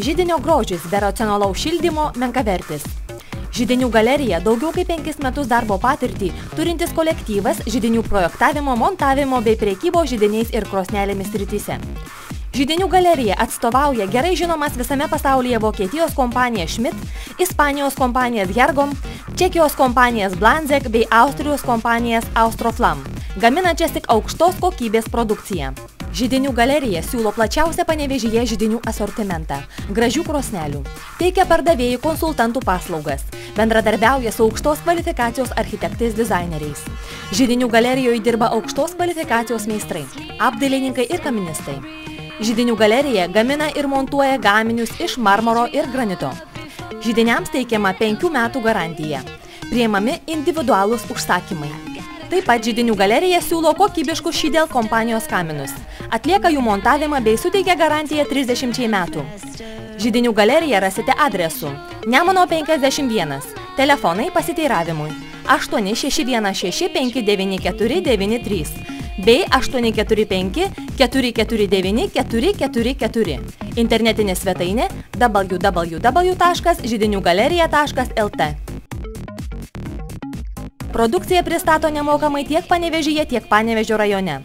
Židinio grožis be racionalaus šildymo menkavertis. Židinių galerija daugiau kaip 5 metus darbo patirtį turintis kolektyvas židinių projektavimo, montavimo bei prekybos židiniais ir krosnelėmis srityse. Židinių galerija atstovauja gerai žinomas visame pasaulyje Vokietijos kompanija Schmidt, Ispanijos kompanijas Hergom, Čekijos kompanijas Blanzek bei Austrijos kompanijas Austroflam, gaminančias tik aukštos kokybės produkciją. Židinių galerija siūlo plačiausią Panevėžyje židinių asortimentą, gražių krosnelių, teikia pardavėjų konsultantų paslaugas, bendradarbiauja su aukštos kvalifikacijos architektais dizaineriais. Židinių galerijoje dirba aukštos kvalifikacijos meistrai, apdailininkai ir kaministai. Židinių galerija gamina ir montuoja gaminius iš marmuro ir granito. Židiniams teikiama 5 metų garantija. Priimami individualūs užsakymai. Taip pat Židinių galerija siūlo kokybiškus Šydel kompanijos kaminus. Atlieka jų montavimą bei suteikia garantiją 30 metų. Židinių galeriją rasite adresu Nemuno 51, telefonai pasiteiravimui 8616 59493 bei 845 449 444. Internetinė svetainė www.židiniugalerija.lt. Produkcija pristato nemokamai tiek Panevėžyje, tiek Panevėžio rajone.